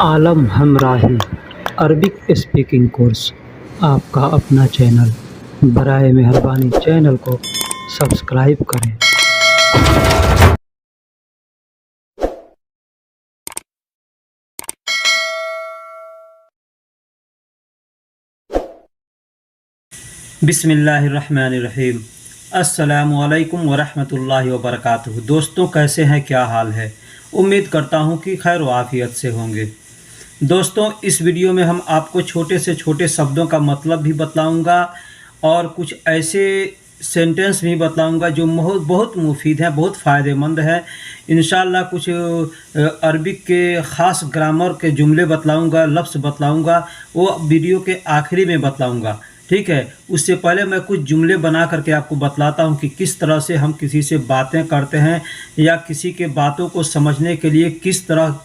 आलम हमराही Arabic speaking course आपका अपना channel. बराए मेहरबानी चैनल को सब्सक्राइब करें। बिस्मिल्लाहिर्रहमानिर्रहीम। अस्सलामुअलैकुम वरहमतुल्लाहि वबरकातुहू। दोस्तों, कैसे हैं, क्या हाल है? उम्मीद करता हूं कि खैर व आफियत से होंगे। दोस्तों, इस वीडियो में हम आपको छोटे से छोटे शब्दों का मतलब भी बताऊंगा और कुछ ऐसे सेंटेंस भी बताऊंगा जो बहुत बहुत मुफीद हैं, बहुत फ़ायदेमंद हैं। इंशाअल्लाह कुछ अरबिक के ख़ास ग्रामर के जुमले बतलाऊंगा, लफ्ज़ बतलाऊंगा, वो वीडियो के आखिरी में बतलाऊंगा। ठीक है, उससे पहले मैं कुछ जुमले बना करके आपको बतलाता हूँ कि किस तरह से हम किसी से बातें करते हैं या किसी के बातों को समझने के लिए किस तरह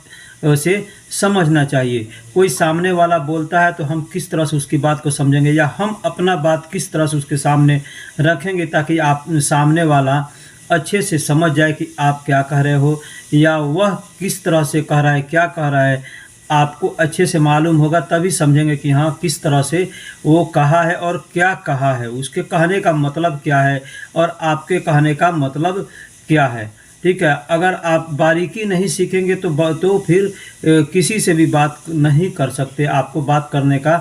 से समझना चाहिए। कोई सामने वाला बोलता है तो हम किस तरह से उसकी बात को समझेंगे या हम अपना बात किस तरह से उसके सामने रखेंगे ताकि आप सामने वाला अच्छे से समझ जाए कि आप क्या कह रहे हो या वह किस तरह से कह रहा है, क्या कह रहा है। आपको अच्छे से मालूम होगा तभी समझेंगे कि हाँ, किस तरह से वो कहा है और क्या कहा है, उसके कहने का मतलब क्या है और आपके कहने का मतलब क्या है। ठीक है, अगर आप बारीकी नहीं सीखेंगे तो फिर किसी से भी बात नहीं कर सकते। आपको बात करने का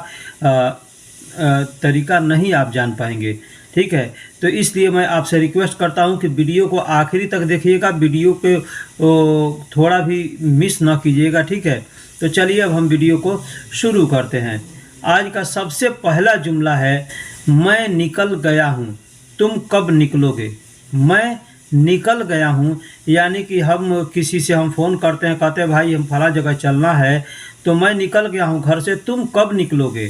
तरीका नहीं आप जान पाएंगे। ठीक है, तो इसलिए मैं आपसे रिक्वेस्ट करता हूं कि वीडियो को आखिरी तक देखिएगा, वीडियो को थोड़ा भी मिस ना कीजिएगा। ठीक है, तो चलिए अब हम वीडियो को शुरू करते हैं। आज का सबसे पहला जुमला है, मैं निकल गया हूँ, तुम कब निकलोगे। मैं निकल गया हूँ यानी कि हम किसी से हम फ़ोन करते हैं, कहते हैं भाई हम फला जगह चलना है, तो मैं निकल गया हूँ घर से, तुम कब निकलोगे।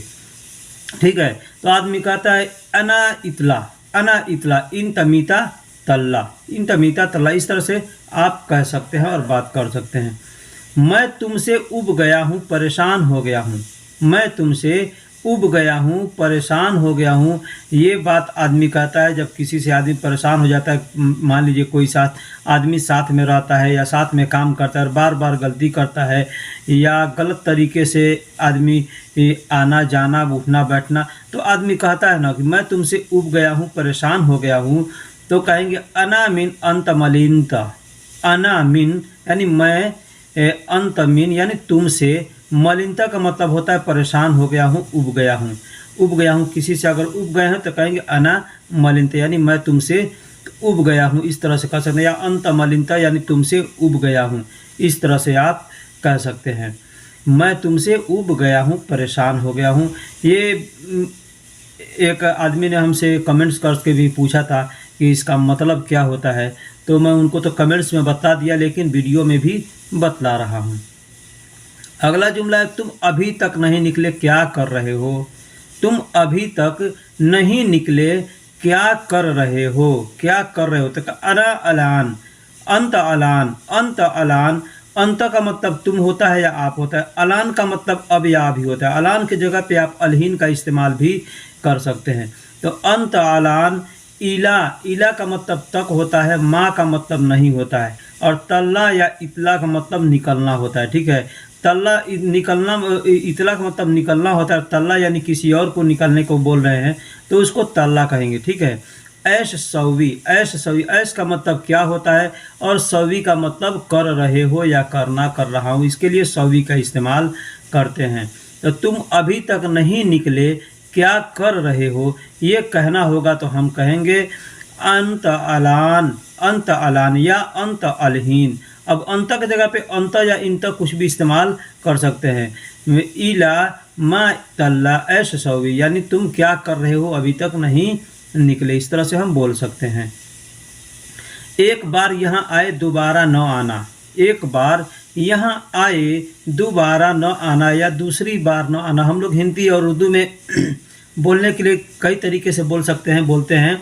ठीक है, तो आदमी कहता है अना इतला इन तमीता तल्ला। इस तरह से आप कह सकते हैं और बात कर सकते हैं। मैं तुमसे उब गया हूँ, परेशान हो गया हूँ। मैं तुमसे उब गया हूँ, परेशान हो गया हूँ। ये बात आदमी कहता है जब किसी से आदमी परेशान हो जाता है। मान लीजिए कोई आदमी साथ में रहता है या साथ में काम करता है और बार बार गलती करता है या गलत तरीके से आदमी आना जाना उठना बैठना, तो आदमी कहता है ना कि मैं तुमसे उब गया हूँ, परेशान हो गया हूँ। तो कहेंगे अना मिन अंत मलिनता। अना मिन यानी मैं, अंत मिन यानी तुमसे, मलिनता का मतलब होता है परेशान हो गया हूँ, उब गया हूँ। उब गया हूँ, किसी से अगर उब गए हैं तो कहेंगे अना मलिनता यानी मैं तुमसे उब गया हूँ। इस तरह से कह सकते हैं, या अंत मलिनता यानी तुमसे उब गया हूँ, इस तरह से आप कह सकते हैं। मैं तुमसे उब गया हूँ, परेशान हो गया हूँ। ये एक आदमी ने हमसे कमेंट्स करके भी पूछा था कि इसका मतलब क्या होता है, तो मैं उनको तो कमेंट्स में बता दिया लेकिन वीडियो में भी बतला रहा हूँ। अगला जुमला है, तुम अभी तक नहीं निकले, क्या कर रहे हो। तुम अभी तक नहीं निकले, क्या कर रहे हो। क्या कर रहे हो तो अरा अलान, अंत अलान, अंत अलान। अंत का मतलब तुम होता है या आप होता है। अलान का मतलब अब या अभी होता है। अलान की जगह पे आप अलहीन का इस्तेमाल भी कर सकते हैं। तो अंत अलान। इला का मतलब तक होता है, माँ का मतलब नहीं होता है। और तल्ला या इतला का मतलब निकलना होता है। ठीक है, तल्ला निकलना, इतला का मतलब निकलना होता है। तल्ला यानी किसी और को निकलने को बोल रहे हैं तो उसको तल्ला कहेंगे। ठीक है, ऐश सवी, ऐश सवी, ऐश का मतलब क्या होता है और सवी का मतलब कर रहे हो या करना, कर रहा हूँ, इसके लिए सवी का इस्तेमाल करते हैं। तो तुम अभी तक नहीं निकले, क्या कर रहे हो, ये कहना होगा तो हम कहेंगे अंत अलान, अंत अलान या अंत अलहीन। अब अंत की जगह पे अंत या इंत कुछ भी इस्तेमाल कर सकते हैं। इला मा तल्ला ऐश सवी यानी तुम क्या कर रहे हो, अभी तक नहीं निकले, इस तरह से हम बोल सकते हैं। एक बार यहाँ आए, दोबारा न आना। एक बार यहाँ आए, दोबारा न आना या दूसरी बार न आना। हम लोग हिंदी और उर्दू में बोलने के लिए कई तरीके से बोल सकते हैं। बोलते हैं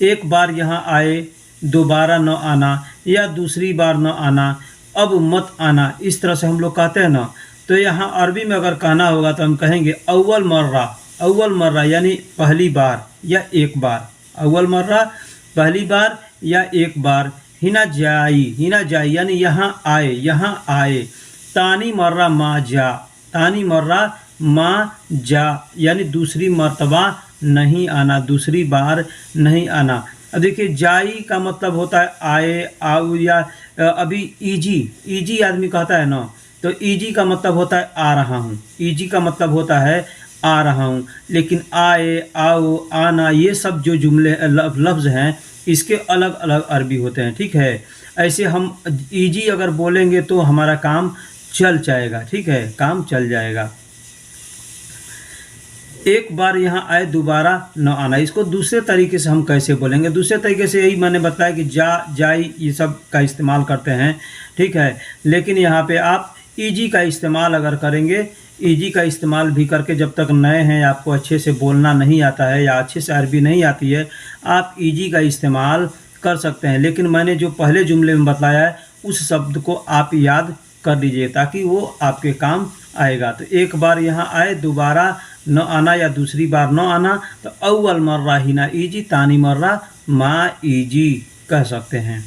एक बार यहाँ आए, दोबारा न आना या दूसरी बार न आना, अब मत आना, इस तरह से हम लोग कहते हैं ना। तो यहाँ अरबी में अगर कहना होगा तो हम कहेंगे अव्वल मर्रा। अव्वल मर्रा यानी पहली बार या एक बार। अव्वल मर्रा पहली बार या एक बार। हिना जाई यानी यहाँ आए, यहाँ आए। तानी मर्रा मा जा, तानी मर्रा मा जा यानी दूसरी मर्तबा नहीं आना, दूसरी बार नहीं आना। अब देखिए जाई का मतलब होता है आए, आओ, या अभी ईजी आदमी कहता है ना, तो ईजी का मतलब होता है आ रहा हूँ, ईजी का मतलब होता है आ रहा हूँ। लेकिन आए, आओ, आना ये सब जो जुमले लफ्ज़ हैं इसके अलग अलग अरबी होते हैं, ठीक है। ऐसे हम ईजी अगर बोलेंगे तो हमारा काम चल जाएगा, ठीक है, काम चल जाएगा। एक बार यहाँ आए दोबारा न आना, इसको दूसरे तरीके से हम कैसे बोलेंगे? दूसरे तरीके से यही मैंने बताया कि जा, जाई ये सब का इस्तेमाल करते हैं, ठीक है। लेकिन यहाँ पे आप ईजी का इस्तेमाल अगर करेंगे, ईजी का इस्तेमाल भी करके, जब तक नए हैं आपको अच्छे से बोलना नहीं आता है या अच्छे से अरबी नहीं आती है, आप ईजी का इस्तेमाल कर सकते हैं। लेकिन मैंने जो पहले जुमले में बताया है उस शब्द को आप याद कर लीजिए ताकि वो आपके काम आएगा। तो एक बार यहाँ आए दोबारा न आना या दूसरी बार न आना, तो अव्वल मर्रा हिना ईजी, तानी मर्रा मा ईजी कह सकते हैं।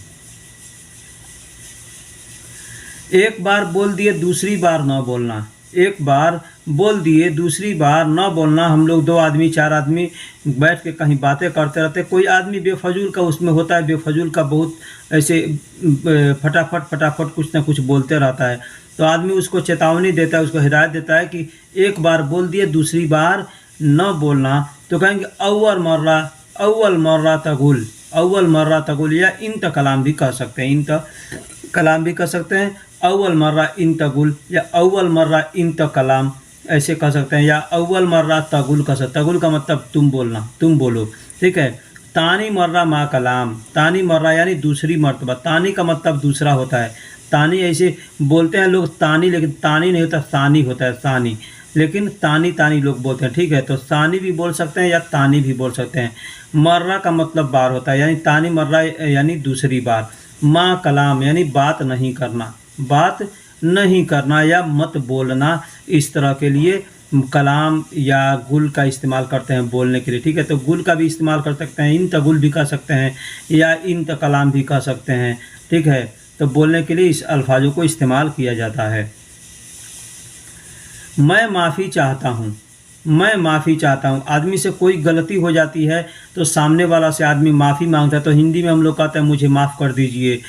एक बार बोल दिए दूसरी बार न बोलना, एक बार बोल दिए दूसरी बार न बोलना। हम लोग 2 आदमी 4 आदमी बैठ के कहीं बातें करते रहते, कोई आदमी बेफजूल का उसमें होता है, बेफजूल का बहुत ऐसे फटाफट कुछ ना कुछ बोलते रहता है, तो आदमी उसको चेतावनी देता है, उसको हिदायत देता है कि एक बार बोल दिए दूसरी बार न बोलना। तो कहेंगे अव्वल मर्रा तगुल, अव्वल मर्रा तगुल, या इंत कलाम भी कह सकते हैं, इंत कलाम भी कह सकते हैं। अव्वल मर्रा इन तगुल या अव्वल मर्रा इंत कलाम ऐसे कह सकते हैं, या अव्वल मर्रा तगुल कह सकते। तगुल का मतलब तुम बोलना, तुम बोलो, ठीक है। तानी मर्रा मा कलाम, तानी मर्रा यानी दूसरी मर्तबा, तानी का मतलब दूसरा होता है। तानी ऐसे बोलते हैं लोग तानी, लेकिन तानी नहीं होता, सानी होता है, सानी, लेकिन तानी तानी लोग बोलते हैं, ठीक है। तो सानी भी बोल सकते हैं या तानी भी बोल सकते हैं। मर्रा का मतलब बार होता है, यानी तानी मर्रा यानी दूसरी बार। मा कलाम यानी बात नहीं करना, बात नहीं करना या मत बोलना, इस तरह के लिए कलाम या गुल का इस्तेमाल करते हैं बोलने के लिए, ठीक है। तो गुल का भी इस्तेमाल कर सकते हैं, इन तगुल भी कह सकते हैं या इन कलाम भी कह सकते हैं, ठीक है। तो बोलने के लिए इस अल्फाजों को इस्तेमाल किया जाता है। मैं माफ़ी चाहता हूँ, मैं माफ़ी चाहता हूँ। आदमी से कोई गलती हो जाती है तो सामने वाला से आदमी माफ़ी मांगता है, तो हिंदी में हम लोग कहते हैं मुझे माफ़ कर दीजिए,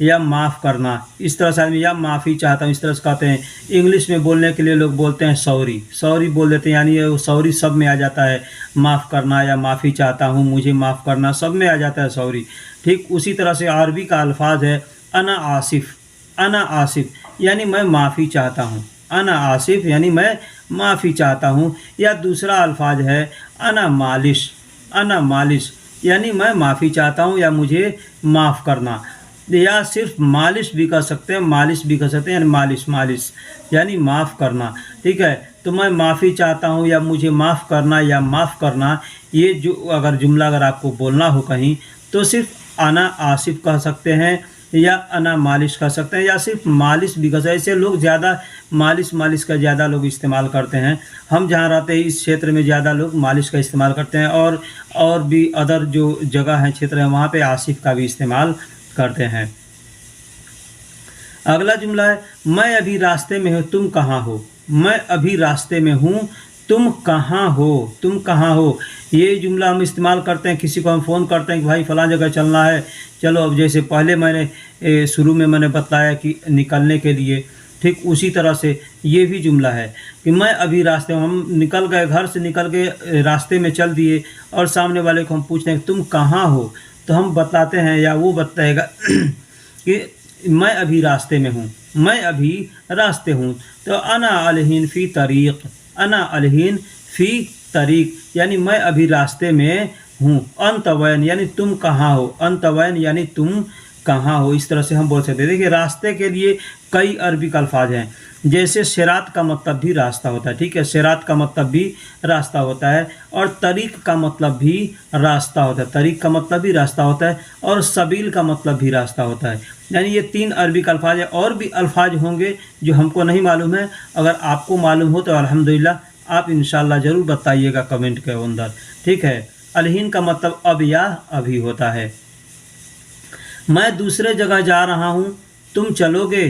या माफ़ करना, इस तरह से आदमी, या माफ़ी चाहता हूँ इस तरह से कहते हैं। इंग्लिश में बोलने के लिए लोग बोलते हैं सॉरी, सॉरी बोल देते हैं, यानी सॉरी सब में आ जाता है, माफ़ करना या माफ़ी चाहता हूँ, मुझे माफ़ करना, सब में आ जाता है सॉरी। ठीक उसी तरह से अरबी का अल्फाज है अना आसिफ, अना आसिफ यानी मैं माफ़ी चाहता हूँ, अना आसिफ यानी मैं माफ़ी चाहता हूँ। या दूसरा अल्फाज है अना मालिश, अना मालिश यानी मैं माफ़ी चाहता हूँ या मुझे माफ़ करना, या सिर्फ मालिश भी कर सकते हैं, मालिश भी कर सकते हैं, यानी मालिश, मालिश यानी माफ़ करना, ठीक है। तो मैं माफ़ी चाहता हूँ या मुझे माफ़ करना या माफ़ करना, ये जो अगर जुमला अगर आपको बोलना हो कहीं तो सिर्फ अना आसिफ कह सकते हैं या अना मालिश कर सकते हैं, या सिर्फ मालिश भी कर सकते हैं। ऐसे लोग ज़्यादा मालिश का ज़्यादा लोग इस्तेमाल करते हैं। हम जहाँ रहते हैं इस क्षेत्र में ज़्यादा लोग मालिश का इस्तेमाल करते हैं, और भी अदर जो जगह है, क्षेत्र है, वहाँ पे आसिफ का भी इस्तेमाल करते हैं। अगला जुमला है मैं अभी रास्ते में हूँ, तुम कहाँ हो। मैं अभी रास्ते में हूँ, तुम कहाँ हो, तुम कहाँ हो। ये जुमला हम इस्तेमाल करते हैं, किसी को हम फ़ोन करते हैं कि भाई फ़लाँ जगह चलना है, चलो। अब जैसे पहले मैंने शुरू में मैंने बताया कि निकलने के लिए, ठीक उसी तरह से ये भी जुमला है कि मैं अभी रास्ते में, हम निकल गए, घर से निकल गए, रास्ते में चल दिए, और सामने वाले को हम पूछते हैं कि तुम कहाँ हो, तो हम बताते हैं या वो बताएगा कि मैं अभी रास्ते में हूँ, मैं अभी रास्ते हूँ। तो अना अलहीन फ़ी तरीक़, अना अलहीन फ़ी तरीक़ यानी मैं अभी रास्ते में हूँ। अंतवैन यानी तुम कहाँ हो, अंतवैन यानी तुम कहाँ हो, इस तरह से हम बोल सकते हैं। देखिए रास्ते के लिए कई अरबी का अल्फाज हैं, जैसे सिरात का मतलब भी रास्ता होता है, ठीक है, सिरात का मतलब भी रास्ता होता है, और तरीक़ का मतलब भी रास्ता होता है, तरीक़ का मतलब भी रास्ता होता है, और सबील का मतलब भी रास्ता होता है। यानी ये 3 अरबी का अल्फाज है। और भी अल्फाज होंगे जो हमको नहीं मालूम है, अगर आपको मालूम हो तो अल्हम्दुलिल्लाह आप इंशाअल्लाह ज़रूर बताइएगा कमेंट के अंदर, ठीक है। अलहीन का मतलब अब या अभी होता है। मैं दूसरे जगह जा रहा हूँ, तुम चलोगे,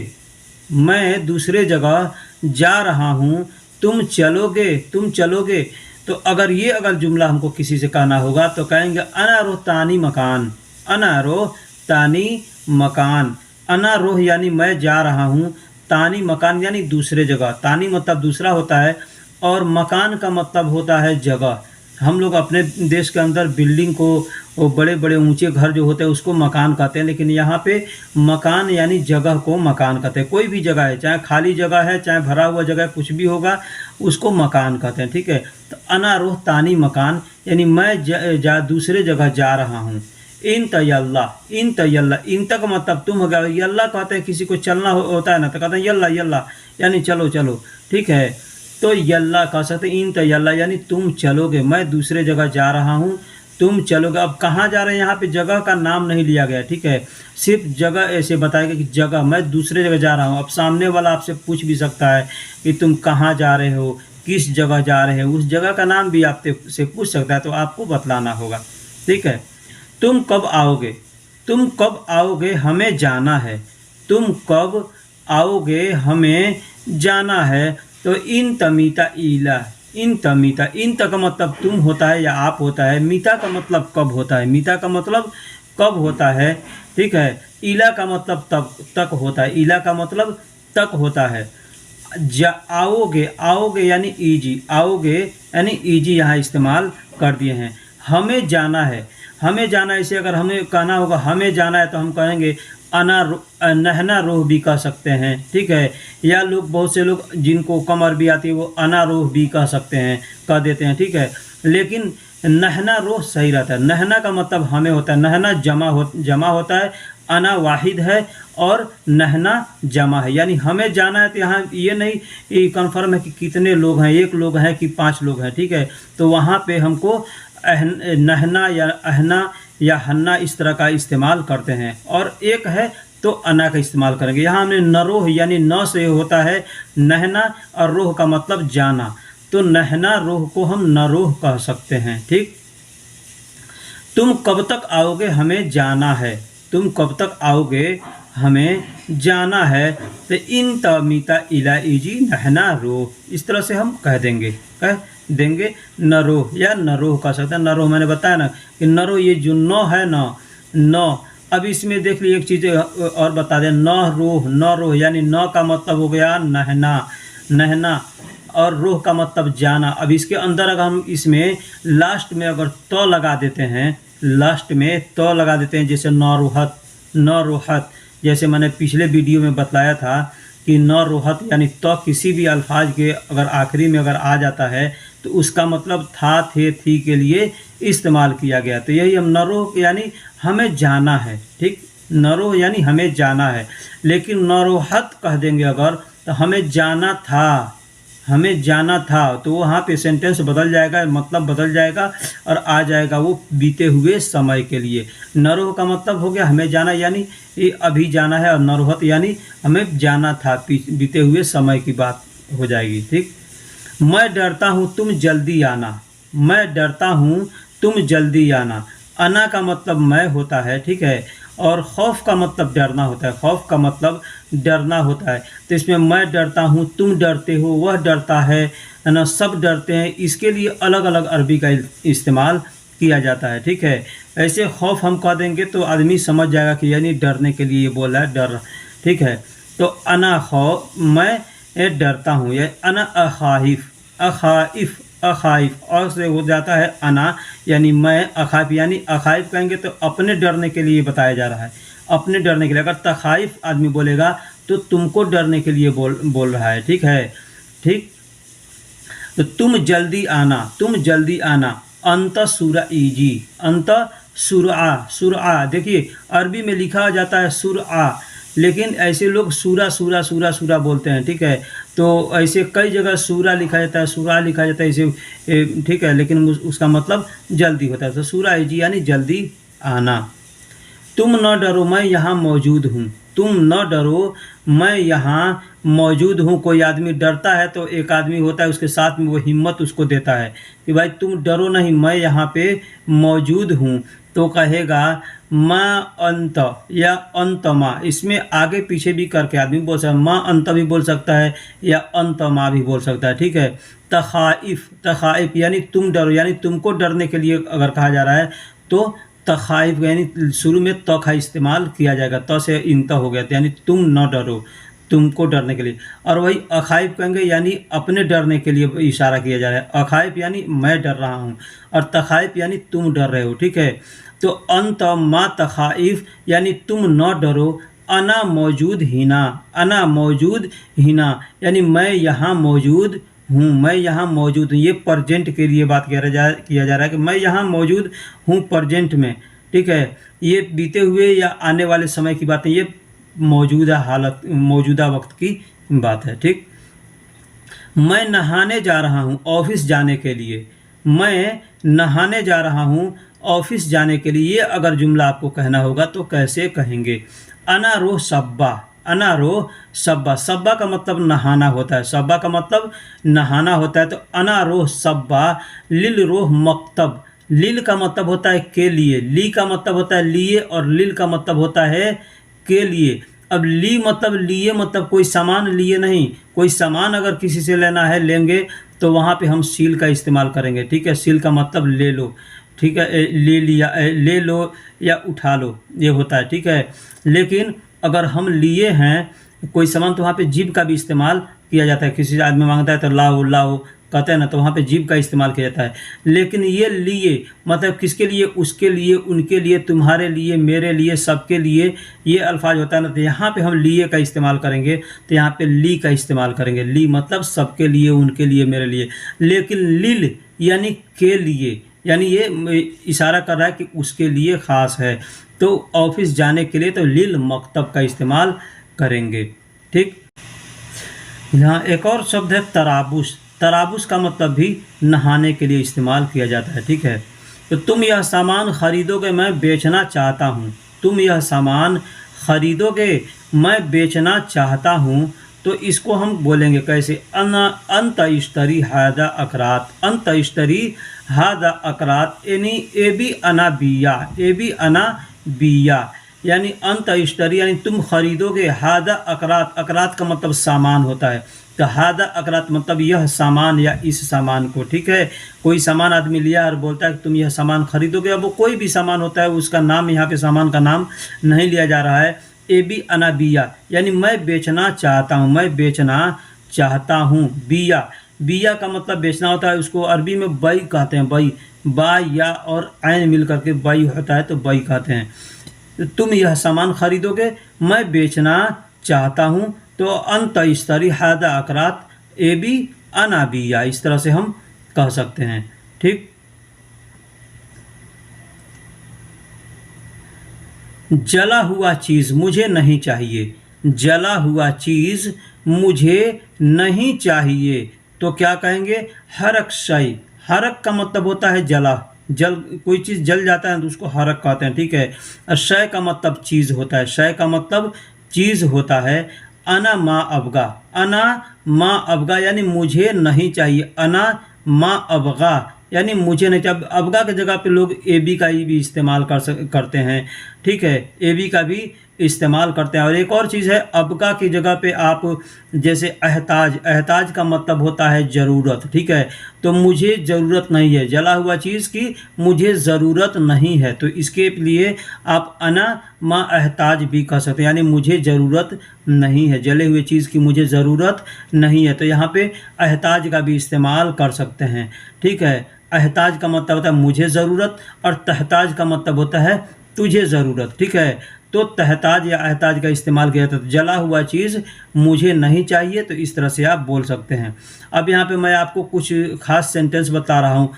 मैं दूसरे जगह जा रहा हूँ, तुम चलोगे। तो अगर जुमला हमको किसी से कहना होगा तो कहेंगे अना रोहतानी मकान, अना रोहतानी मकान। अना रोह यानी मैं जा रहा हूँ, तानी मकान यानी दूसरे जगह। तानी मतलब दूसरा होता है और मकान का मतलब होता है जगह। हम लोग अपने देश के अंदर बिल्डिंग को, वो बड़े बड़े ऊंचे घर जो होते हैं उसको मकान कहते हैं, लेकिन यहाँ पे मकान यानी जगह को मकान कहते हैं। कोई भी जगह है, चाहे खाली जगह है, चाहे भरा हुआ जगह, कुछ भी होगा उसको मकान कहते हैं, ठीक है। तो अना रोह तानी मकान यानी मैं दूसरे जगह जा रहा हूँ। इन तयल्ला, इन तक मतलब तुम हो गया। यल्ला कहते हैं किसी को चलना होता है ना, तो कहते हैं यल्ला यल्ला यानी चलो चलो, ठीक है। तो यल्ला कह सकते हैं, इन तयल्ला यानी तुम चलोगे, मैं दूसरे जगह जा रहा हूँ, तुम चलोगे। अब कहाँ जा रहे हैं, यहाँ पे जगह का नाम नहीं लिया गया, ठीक है। सिर्फ जगह ऐसे बताएगा कि जगह, मैं दूसरे जगह जा रहा हूँ। अब सामने वाला आपसे पूछ भी सकता है कि तुम कहाँ जा रहे हो, किस जगह जा रहे हो, उस जगह का नाम भी आपसे पूछ सकता है, तो आपको बतलाना होगा, ठीक है। तुम कब आओगे, हमें जाना है। तुम कब आओगे, हमें जाना है। तो इन तमीता ईला, इन तक का मतलब तुम होता है या आप होता है। मीता का मतलब कब होता है, मीता का मतलब कब होता है, ठीक है। ईला का मतलब तक होता है, ईला का मतलब तक होता है। आओगे यानी ईजी, आओगे यानी ईजी यहाँ इस्तेमाल कर दिए हैं। हमें जाना है, इसे अगर हमें कहना होगा हमें जाना है तो हम कहेंगे नहना रोह भी कह सकते हैं, ठीक है। या बहुत से लोग जिनको कम अरबी आती है वो अना रोह भी कह सकते हैं, कह देते हैं, ठीक है। लेकिन नहना रोह सही रहता है। नहना का मतलब हमें होता है, नहना जमा होता है, अना वाहिद है और नहना जमा है, यानी हमें जाना है। तो यहाँ ये नहीं कन्फर्म है कि कितने लोग हैं, एक लोग हैं कि 5 लोग हैं, ठीक है। तो वहाँ पे हमको नहना या अहना या हन्ना इस तरह का इस्तेमाल करते हैं। और एक है तो अना का इस्तेमाल करेंगे। यहाँ हमने नरोह यानी न से होता है नहना और रोह का मतलब जाना, तो नहना रोह को हम नरोह कह सकते हैं, ठीक। तुम कब तक आओगे, हमें जाना है। तुम कब तक आओगे, हमें जाना है। तो इन तमीता इला इजी नहना रोह, इस तरह से हम कह देंगे नरोह या नरोह कह सकते हैं। नरोह मैंने बताया ना कि नरोह ये जो नौ है नौ। अब इसमें देख लीजिए एक चीज़ और बता दें, न रोह यानी नौ का मतलब हो गया नहना और रोह का मतलब जाना। अब इसके अंदर अगर हम इसमें लास्ट में अगर तो लगा देते हैं, लास्ट में तो लगा देते हैं, जैसे नौरोहत, जैसे मैंने पिछले वीडियो में बतलाया था कि नौरोहत यानी तो किसी भी अल्फाज के अगर आखिरी में अगर आ जाता है तो उसका मतलब था, थे, थी के लिए इस्तेमाल किया गया। तो यही हम नरोह यानी हमें जाना है, ठीक। नरोह यानी हमें जाना है। लेकिन नौरोहत कह देंगे अगर तो हमें जाना था, तो वहाँ पे सेंटेंस बदल जाएगा, मतलब बदल जाएगा और आ जाएगा वो बीते हुए समय के लिए। नरोह का मतलब हो गया हमें जाना यानी ये अभी जाना है, और नरोहत यानी हमें जाना था, बीते हुए समय की बात हो जाएगी, ठीक। मैं डरता हूँ, तुम जल्दी आना। मैं डरता हूँ, तुम जल्दी आना। अना का मतलब मैं होता है, ठीक है। और खौफ का मतलब डरना होता है, खौफ का मतलब डरना होता है। तो इसमें मैं डरता हूँ, तुम डरते हो, वह डरता है ना, सब डरते हैं। इसके लिए अलग अलग अरबी का इस्तेमाल किया जाता है, ठीक है। ऐसे खौफ हम कह देंगे तो आदमी समझ जाएगा कि यानी डरने के लिए बोल रहा है, डर, ठीक है। तो अना खौफ, मैं डरता हूँ, ये अना अखाइफ और से हो जाता है अना, यानी मैं। अखाइफ यानी अखाइफ कहेंगे तो अपने डरने के लिए बताया जा रहा है, अपने डरने के लिए। अगर तखाइफ आदमी बोलेगा तो तुमको डरने के लिए बोल रहा है, ठीक है, ठीक। तो तुम जल्दी आना। अंत सूरा ईजी, अंत सुरआ, देखिए अरबी में लिखा जाता है सुरआ, लेकिन ऐसे लोग सूरा बोलते हैं, ठीक है। तो ऐसे कई जगह सूरा लिखा जाता है, सूरा लिखा जाता है ऐसे, ठीक है, लेकिन उसका मतलब जल्दी होता है। तो सूरा जी यानी जल्दी आना। तुम न डरो, मैं यहाँ मौजूद हूँ। तुम न डरो, मैं यहाँ मौजूद हूँ। कोई आदमी डरता है तो एक आदमी होता है उसके साथ में वो हिम्मत उसको देता है कि भाई तुम डरो नहीं, मैं यहाँ पे मौजूद हूँ। तो कहेगा माँ अंत या अंत माँ। इसमें आगे पीछे भी करके आदमी बोल सकता है, माँ अंत भी बोल सकता है या अंत माँ भी बोल सकता है, ठीक है। तखाइफ, तखाइफ यानी तुम डरो, यानी तुमको डरने के लिए अगर कहा जा रहा है तो तखाइफ यानी शुरू में त का इस्तेमाल किया जाएगा, त से इंत हो गया, यानी तुम न डरो, तुमको डरने के लिए। और वही अखाइफ कहेंगे यानी अपने डरने के लिए इशारा किया जा रहा है। अखाइफ यानी मैं डर रहा हूँ और तखाइफ यानी तुम डर रहे हो, ठीक है। तो अंत मा तखाइफ यानी तुम न डरो, अना मौजूद हिना, अना मौजूद हिना यानी मैं यहाँ मौजूद हूँ, मैं यहाँ मौजूद हूँ। ये प्रेजेंट के लिए बात किया जा रहा है कि मैं यहाँ मौजूद हूँ प्रेजेंट में, ठीक है। ये बीते हुए या आने वाले समय की बात है, ये मौजूदा हालत, मौजूदा वक्त की बात है, ठीक। मैं नहाने जा रहा हूँ ऑफिस जाने के लिए, मैं नहाने जा रहा हूँ ऑफिस जाने के लिए। ये अगर जुमला आपको कहना होगा तो कैसे कहेंगे? अनारोह सब्बा, अनारोह सब्बा, सब्बा का मतलब नहाना होता है, सब्बा का मतलब नहाना होता है। तो अनारोह सब्बा, लिल रोह मकतब, लिल का मतलब होता है के लिए, ली का मतलब होता है लिए और लिल का मतलब होता है के लिए। अब ली मतलब लिए, मतलब कोई सामान लिए नहीं, कोई सामान अगर किसी से लेना है लेंगे तो वहाँ पे हम सील का इस्तेमाल करेंगे, ठीक है। सील का मतलब ले लो, ठीक है, ले लिया, ले लो या उठा लो, ये होता है, ठीक है। लेकिन अगर हम लिए हैं कोई सामान तो वहाँ पे जीभ का भी इस्तेमाल किया जाता है। किसी आदमी मांगता है तो लाओ लाओ कहते हैं ना, तो वहाँ पे जीभ का इस्तेमाल किया जाता है। लेकिन ये लिए मतलब किसके लिए? उसके लिए, उनके लिए, तुम्हारे लिए, मेरे लिए, सबके लिए, ये अल्फाज होता है ना। तो यहाँ पे हम लिए का इस्तेमाल करेंगे, तो यहाँ पे ली का इस्तेमाल करेंगे। ली मतलब सबके लिए, उनके लिए, मेरे लिए। लेकिन लिल यानी के लिए, यानी ये इशारा कर रहा है कि उसके लिए ख़ास है। तो ऑफिस जाने के लिए तो लिल मकतब का इस्तेमाल करेंगे, ठीक। यहाँ एक और शब्द है तराबुस। तराबुस का मतलब भी नहाने के लिए इस्तेमाल किया जाता है, ठीक है। तो तुम यह सामान खरीदोगे, मैं बेचना चाहता हूँ। तुम यह सामान खरीदोगे, मैं बेचना चाहता हूँ। तो इसको हम बोलेंगे कैसे? अंत इश्तरी हादा अकरात, अंत इश्तरी हादा अकरात यानी ए बी अना बिया, ए बी अना बिया यानी अंत इश्तरी यानी तुम खरीदोगे, हादा अकरात, अकरात का मतलब सामान होता है। तो हादा अकरात मतलब यह सामान या इस सामान को, ठीक है। कोई सामान आदमी लिया और बोलता है कि तुम यह सामान खरीदोगे। अब वो कोई भी सामान होता है, उसका नाम यहाँ पे सामान का नाम नहीं लिया जा रहा है। ए बी अना बिया यानी मैं बेचना चाहता हूँ, मैं बेचना चाहता हूँ। बिया, बिया का मतलब बेचना होता है, उसको अरबी में बई कहते हैं, बई, बा या और ऐन मिल करके बई होता है, तो बई कहते हैं। तुम यह सामान खरीदोगे, मैं बेचना चाहता हूँ। तो अंत इस्तरी हादा अकरात ए बी अना बिया, इस तरह से हम कह सकते हैं, ठीक। जला हुआ चीज़ मुझे नहीं चाहिए, जला हुआ चीज़ मुझे नहीं चाहिए। तो क्या कहेंगे? हरक शय, हरक का मतलब होता है जला, जल, कोई चीज़ जल जाता है तो उसको हरक कहते हैं, ठीक है। और शय का मतलब चीज़ होता है, शय का मतलब चीज़ होता है। अना माँ अबगा, अना माँ अबगा यानी मुझे नहीं चाहिए। अना माँ अबगा यानी मुझे नहीं चाहिए। अबगा की जगह पे लोग ए बी का भी इस्तेमाल करते हैं, ठीक है, ए बी का भी इस्तेमाल करते हैं। और एक और चीज़ है, अबगा की जगह पे आप जैसे एहताज, एहताज का मतलब होता है ज़रूरत, ठीक है। तो मुझे ज़रूरत नहीं है, जला हुआ चीज़ की मुझे ज़रूरत नहीं है, तो इसके लिए आप अना मा एहताज भी कह सकते हैं, यानी मुझे ज़रूरत नहीं है, जले हुए चीज़ की मुझे ज़रूरत नहीं है। तो यहाँ पे एहताज का भी इस्तेमाल कर सकते हैं, ठीक है। एहताज का मतलब होता है मुझे ज़रूरत और तहताज का मतलब होता है तुझे ज़रूरत, ठीक है। तो तहताज या एहताज का इस्तेमाल किया जाता है। तो जला हुआ चीज़ मुझे नहीं चाहिए, तो इस तरह से आप बोल सकते हैं। अब यहाँ पे मैं आपको कुछ खास सेंटेंस बता रहा हूँ।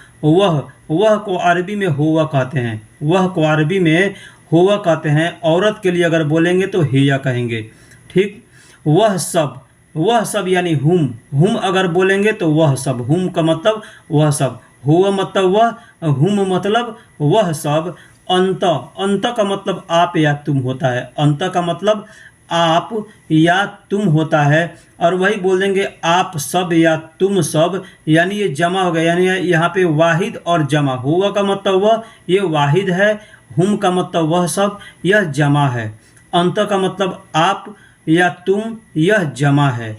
वह को अरबी में हुआ कहते हैं, वह को अरबी में हुआ कहते हैं। औरत के लिए अगर बोलेंगे तो हिया कहेंगे, ठीक। वह सब यानी हुम अगर बोलेंगे तो वह सब, हुम का मतलब वह सब, हुआ मतलब वह, हुम मतलब वह सब। अंत का मतलब आप या तुम होता है, अंत का मतलब आप या तुम होता है। और वही बोल देंगे आप सब या तुम सब, यानी ये जमा हो गया, यानी यहाँ पे वाहिद और जमा। हुआ का मतलब वह, ये वाहिद है हुम का मतलब वह सब, यह जमा है। अंत का मतलब आप या तुम, यह जमा है,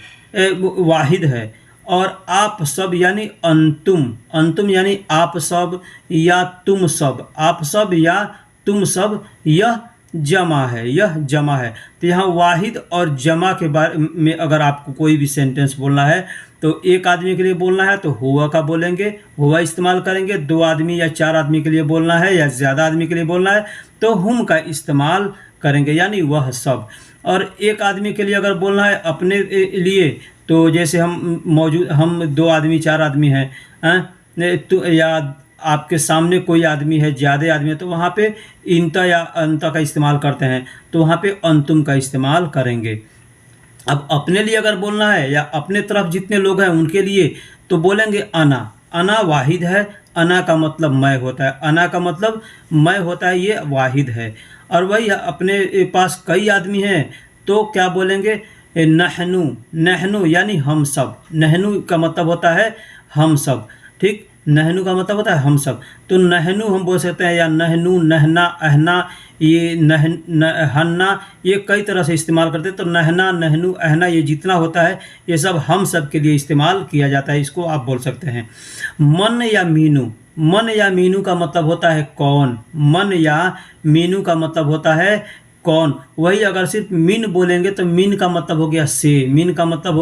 वाहिद है। और आप सब यानी अंतुम, अंतुम यानी आप सब या तुम सब, आप सब या तुम सब, यह जमा है, यह जमा है। तो यहाँ वाहिद और जमा के बारे में अगर आपको कोई भी सेंटेंस बोलना है तो एक आदमी के लिए बोलना है तो हुआ का बोलेंगे, हुआ इस्तेमाल करेंगे। दो आदमी या चार आदमी के लिए बोलना है या ज़्यादा आदमी के लिए बोलना है तो हुम का इस्तेमाल करेंगे, यानी वह सब। और एक आदमी के लिए अगर बोलना है अपने लिए, तो जैसे हम दो आदमी चार आदमी हैं तो या आपके सामने कोई आदमी है, ज़्यादा आदमी है, तो वहाँ पे इंता या अंता का इस्तेमाल करते हैं, तो वहाँ पे अंतुम का इस्तेमाल करेंगे। अब अपने लिए अगर बोलना है या अपने तरफ जितने लोग हैं उनके लिए तो बोलेंगे अना। अना वाहिद है, अना का मतलब मैं होता है, अना का मतलब मैं होता है, ये वाहिद है। और वही अपने पास कई आदमी हैं तो क्या बोलेंगे, नहनु, नहनु यानी हम सब। नहनु का मतलब होता है हम सब, ठीक, नहनु का मतलब होता है हम सब। तो नहनु हम बोल सकते हैं, या नहनु, नहना, अहना, ये हन्ना, ये कई तरह से इस्तेमाल करते हैं। तो नहना, नहनु, अहना ये जितना होता है ये सब हम सब के लिए इस्तेमाल किया जाता है, इसको आप बोल सकते हैं। मन या मीनू, मन या मीनू का मतलब होता है कौन, मन या मीनू का मतलब होता है कौन। वही अगर सिर्फ मीन बोलेंगे तो मीन का मतलब हो गया से, मीन का मतलब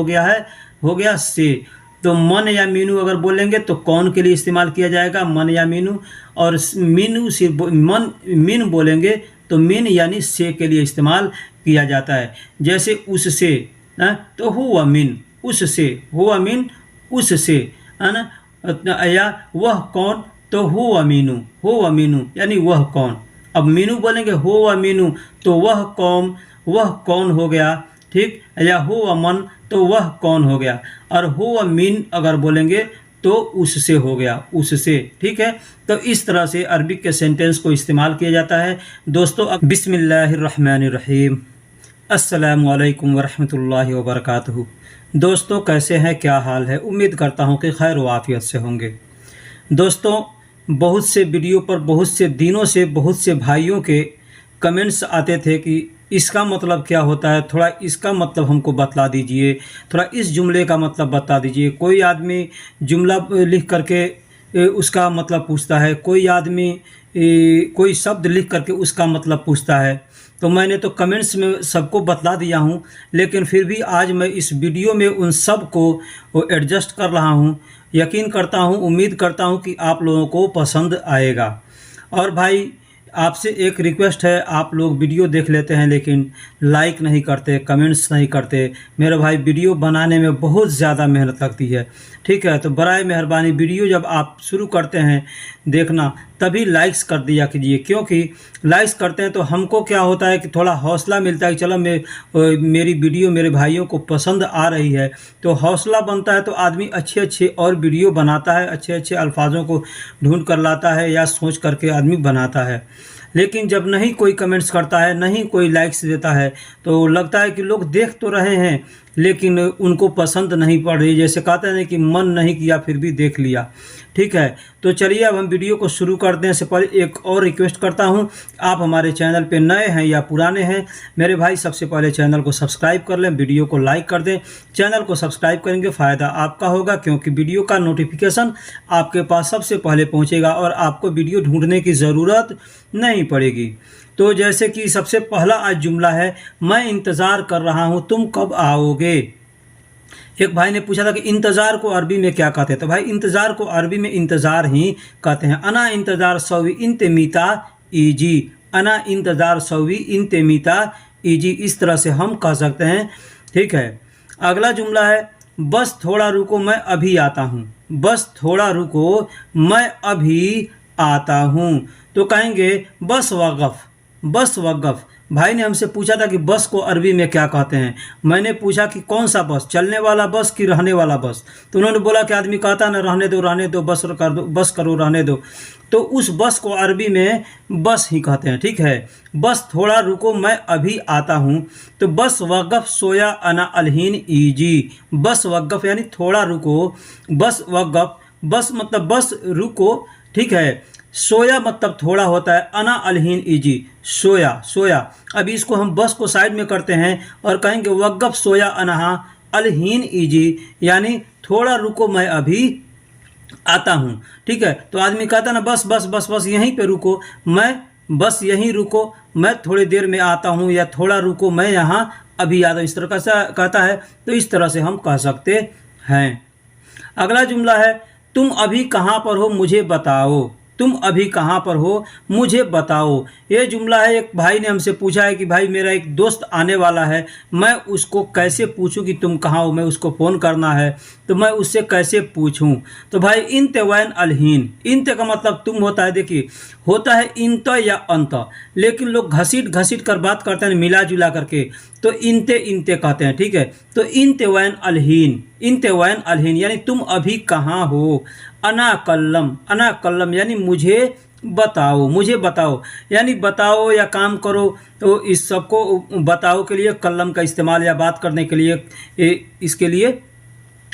हो गया से। तो मन या मीनू अगर बोलेंगे तो कौन के लिए इस्तेमाल किया जाएगा, मन या मीनू। और मीनू सिर्फ मीन बोलेंगे तो मीन यानी से के लिए इस्तेमाल किया जाता है। जैसे उससे तो हुआ मीन, उससे, हुआ मीन उससे, है ना। या वह कौन तो हुआ मीनू, हुआ मीनू यानी वह कौन। अब मीनू बोलेंगे हुआ मीनू तो वह कौन हो गया, ठीक। या हुआ मन तो वह कौन हो गया। और हुआ मीन अगर बोलेंगे तो उससे हो गया, उससे, ठीक है। तो इस तरह से अरबिक के सेंटेंस को इस्तेमाल किया जाता है। दोस्तों अब बिस्मिल्लाहिर्रहमानिर्रहीम, अस्सलामु अलैकुम वरहमतुल्लाहि वबरकातुहू। दोस्तों कैसे हैं, क्या हाल है? उम्मीद करता हूँ कि खैर व आफियत से होंगे। दोस्तों बहुत से वीडियो पर बहुत से दिनों से बहुत से भाइयों के कमेंट्स आते थे कि इसका मतलब क्या होता है, थोड़ा इसका मतलब हमको बतला दीजिए, थोड़ा इस जुमले का मतलब बता दीजिए। कोई आदमी जुमला लिख करके उसका मतलब पूछता है, कोई आदमी कोई शब्द लिख करके उसका मतलब पूछता है। तो मैंने तो कमेंट्स में सबको बतला दिया हूँ, लेकिन फिर भी आज मैं इस वीडियो में उन सब को एडजस्ट कर रहा हूँ। यकीन करता हूँ, उम्मीद करता हूँ कि आप लोगों को पसंद आएगा। और भाई आपसे एक रिक्वेस्ट है, आप लोग वीडियो देख लेते हैं लेकिन लाइक नहीं करते, कमेंट्स नहीं करते। मेरे भाई वीडियो बनाने में बहुत ज़्यादा मेहनत लगती है, ठीक है। तो बराए मेहरबानी वीडियो जब आप शुरू करते हैं देखना तभी लाइक्स कर दिया कीजिए, क्योंकि लाइक्स करते हैं तो हमको क्या होता है कि थोड़ा हौसला मिलता है कि चलो मेरी वीडियो मेरे भाइयों को पसंद आ रही है, तो हौसला बनता है। तो आदमी अच्छे अच्छे और वीडियो बनाता है, अच्छे अच्छे अल्फाजों को ढूंढ कर लाता है या सोच करके आदमी बनाता है। लेकिन जब नहीं कोई कमेंट्स करता है, नहीं कोई लाइक्स देता है, तो लगता है कि लोग देख तो रहे हैं लेकिन उनको पसंद नहीं पड़ रही। जैसे कहते हैं कि मन नहीं किया फिर भी देख लिया, ठीक है। तो चलिए अब हम वीडियो को शुरू करते हैं। इससे पहले एक और रिक्वेस्ट करता हूं, आप हमारे चैनल पे नए हैं या पुराने हैं मेरे भाई, सबसे पहले चैनल को सब्सक्राइब कर लें, वीडियो को लाइक कर दें। चैनल को सब्सक्राइब करेंगे फ़ायदा आपका होगा, क्योंकि वीडियो का नोटिफिकेशन आपके पास सबसे पहले पहुँचेगा और आपको वीडियो ढूँढने की ज़रूरत नहीं पड़ेगी। तो जैसे कि सबसे पहला आज जुमला है, मैं इंतज़ार कर रहा हूँ, तुम कब आओगे। एक भाई ने पूछा था कि इंतज़ार को अरबी में क्या कहते हैं, तो भाई इंतज़ार को अरबी में इंतज़ार ही कहते हैं। अना इंतज़ार सवी इंतमीता ईजी, अना इंतज़ार सवी इंतमीता ईजी, इस तरह से हम कह सकते हैं, ठीक है। अगला जुमला है, बस थोड़ा रुको मैं अभी आता हूँ, बस थोड़ा रुको मैं अभी आता हूँ। तो कहेंगे बस वक़फ़, बस वक़फ़। भाई ने हमसे पूछा था कि बस को अरबी में क्या कहते हैं। मैंने पूछा कि कौन सा बस, चलने वाला बस कि रहने वाला बस। तो उन्होंने बोला कि आदमी कहता ना रहने दो बस कर दो, बस करो रहने दो, तो उस बस को अरबी में बस ही कहते हैं, ठीक है। बस थोड़ा रुको मैं अभी आता हूँ, तो बस वक़फ़ सोया अना अलहीन ईजी, बस वक़फ़ यानी थोड़ा रुको, बस वक़फ़, बस मतलब बस रुको, ठीक है। सोया मतलब थोड़ा होता है, अना अलहीन ईजी, सोया सोया। अब इसको हम बस को साइड में करते हैं और कहेंगे वक़्फ़ सोया अनहा अलहीन ईजी, यानी थोड़ा रुको मैं अभी आता हूँ। ठीक है, तो आदमी कहता ना बस बस बस बस यहीं पे रुको, मैं बस यहीं रुको, मैं थोड़ी देर में आता हूँ, या थोड़ा रुको मैं यहाँ अभी आता हूँ, इस तरह का कहता है। तो इस तरह से हम कह सकते हैं। अगला जुमला है तुम अभी कहाँ पर हो मुझे बताओ। तुम अभी कहाँ पर हो मुझे बताओ। ये जुमला है, एक भाई ने हमसे पूछा है कि भाई मेरा एक दोस्त आने वाला है, मैं उसको कैसे पूछूं कि तुम कहाँ हो, मैं उसको फ़ोन करना है तो मैं उससे कैसे पूछूं। तो भाई इंत वैन अलहीन, इंत का मतलब तुम होता है, देखिए होता है इंत या अंत, लेकिन लोग घसीट घसीट कर बात करते हैं मिला जुला करके, तो इंते इंते कहते हैं। ठीक है, तो इंत वैन अलहीन, इंत वैन अलहीन यानी तुम अभी कहाँ हो। अना कल्लम, अना कल्लम यानी मुझे बताओ, मुझे बताओ यानी बताओ या काम करो। तो इस सबको बताओ के लिए कल्लम का इस्तेमाल, या बात करने के लिए इसके लिए